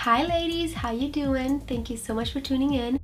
Hi ladies, how you doing? Thank you so much for tuning in.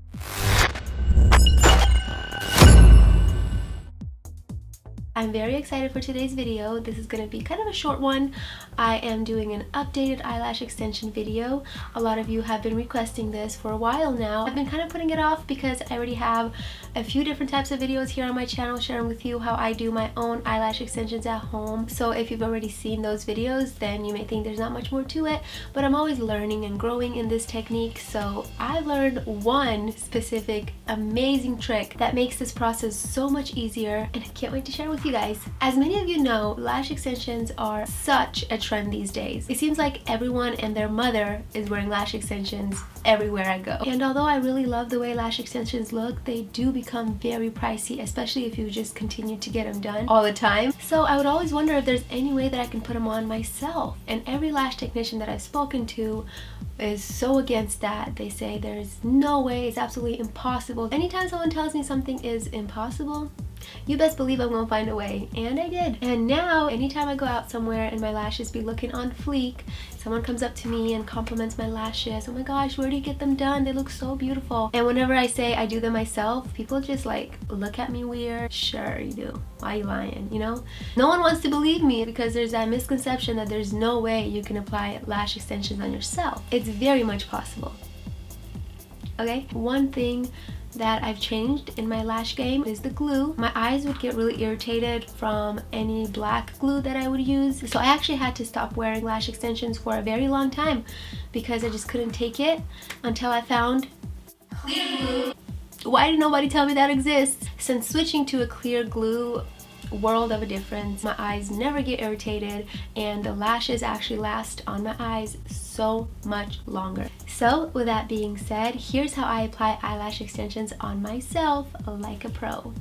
I'm very excited for today's video. This is going to be kind of a short one. I am doing an updated eyelash extension video. A lot of you have been requesting this for a while now. I've been kind of putting it off because I already have a few different types of videos here on my channel sharing with you how I do my own eyelash extensions at home. So if you've already seen those videos, then you may think there's not much more to it, but I'm always learning and growing in this technique. So I learned one specific amazing trick that makes this process so much easier, and I can't wait to share with you guys. As many of you know, lash extensions are such a trend these days. It seems like everyone and their mother is wearing lash extensions everywhere I go. And although I really love the way lash extensions look, they do become very pricey, especially if you just continue to get them done all the time. So I would always wonder if there's any way that I can put them on myself. And every lash technician that I've spoken to is so against that. They say there's no way, it's absolutely impossible. Anytime someone tells me something is impossible, you best believe I'm gonna find a way, and I did. And now anytime I go out somewhere and my lashes be looking on fleek, someone comes up to me and compliments my lashes. Oh my gosh, where do you get them done? They look so beautiful. And whenever I say I do them myself, people just like look at me weird. Sure you do. Why are you lying? You know, no one wants to believe me because there's that misconception that there's no way you can apply lash extensions on yourself. It's very much possible. Okay, one thing that I've changed in my lash game is the glue. My eyes would get really irritated from any black glue that I would use, so I actually had to stop wearing lash extensions for a very long time because I just couldn't take it until I found clear glue. Why did nobody tell me that exists? Since switching to a clear glue, world of a difference. My eyes never get irritated and the lashes actually last on my eyes so much longer. So with that being said, here's how I apply eyelash extensions on myself like a pro.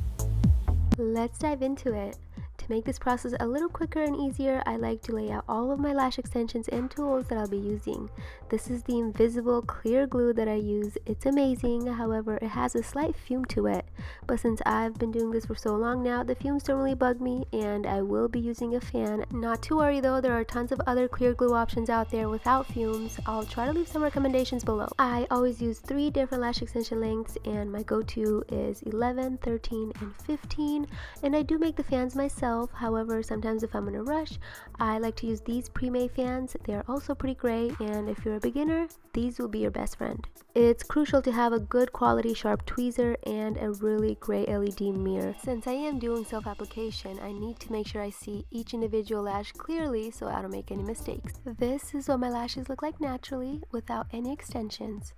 Let's dive into it. To make this process a little quicker and easier, I like to lay out all of my lash extensions and tools that I'll be using. This is the invisible clear glue that I use. It's amazing, however, it has a slight fume to it. But since I've been doing this for so long now, the fumes don't really bug me, and I will be using a fan. Not to worry though, there are tons of other clear glue options out there without fumes. I'll try to leave some recommendations below. I always use 3 different lash extension lengths, and my go-to is 11, 13, and 15. And I do make the fans myself. However, sometimes if I'm in a rush, I like to use these pre-made fans. They're also pretty great, and if you're a beginner, these will be your best friend. It's crucial to have a good quality sharp tweezer and a really great LED mirror. Since I am doing self-application, I need to make sure I see each individual lash clearly so I don't make any mistakes. This is what my lashes look like naturally without any extensions.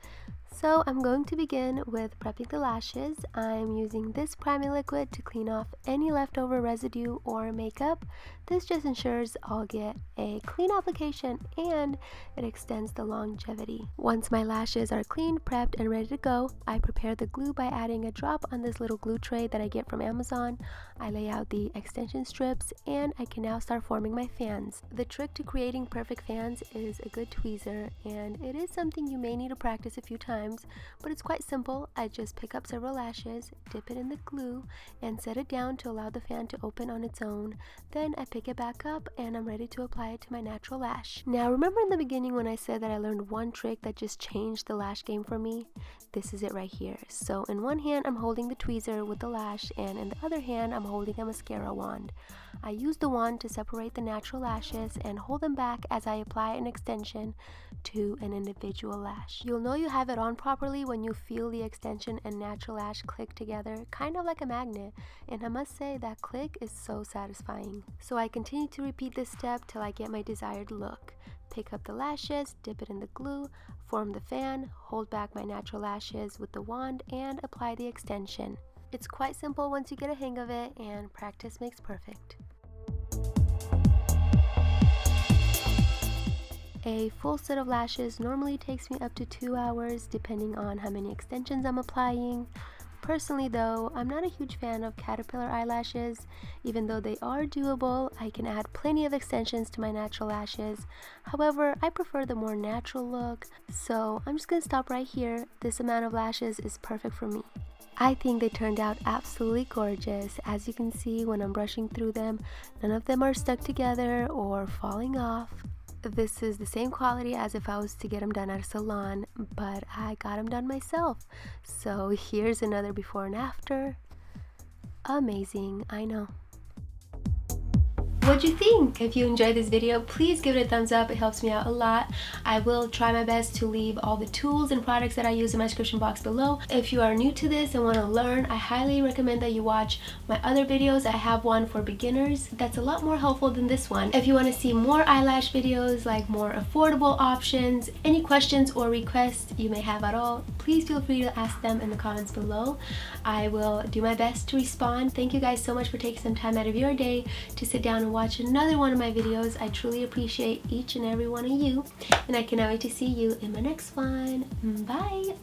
So I'm going to begin with prepping the lashes. I'm using this priming liquid to clean off any leftover residue or makeup. This just ensures I'll get a clean application and it extends the longevity. Once my lashes are clean, prepped, and ready to go, I prepare the glue by adding a drop on this little glue tray that I get from Amazon. I lay out the extension strips and I can now start forming my fans. The trick to creating perfect fans is a good tweezer, and it is something you may need to practice a few times, but it's quite simple. I just pick up several lashes, dip it in the glue, and set it down to allow the fan to open on its own. Then I pick it back up and I'm ready to apply it to my natural lash. Now remember in the beginning when I said that I learned one trick that just changed the lash game for me? This is it right here. So in one hand I'm holding the tweezer with the lash, and in the other hand I'm holding a mascara wand. I use the wand to separate the natural lashes and hold them back as I apply an extension to an individual lash. You'll know you have it on properly when you feel the extension and natural lash click together, kind of like a magnet, and I must say that click is so satisfying. So I continue to repeat this step till I get my desired look. Pick up the lashes, dip it in the glue, form the fan, hold back my natural lashes with the wand, and apply the extension. It's quite simple once you get a hang of it, and practice makes perfect. A full set of lashes normally takes me up to 2 hours depending on how many extensions I'm applying. Personally though, I'm not a huge fan of caterpillar eyelashes. Even though they are doable, I can add plenty of extensions to my natural lashes. However, I prefer the more natural look, so I'm just gonna stop right here. This amount of lashes is perfect for me. I think they turned out absolutely gorgeous. As you can see when I'm brushing through them, none of them are stuck together or falling off. this is the same quality as if I was to get them done at a salon, but I got them done myself. So here's another before and after. Amazing, I know. What'd you think? If you enjoyed this video, please give it a thumbs up. It helps me out a lot. I will try my best to leave all the tools and products that I use in my description box below. If you are new to this and want to learn, I highly recommend that you watch my other videos. I have one for beginners that's a lot more helpful than this one. If you want to see more eyelash videos, like more affordable options, any questions or requests you may have at all, please feel free to ask them in the comments below. I will do my best to respond. Thank you guys so much for taking some time out of your day to sit down and watch another one of my videos. I truly appreciate each and every one of you, and I cannot wait to see you in my next one. Bye!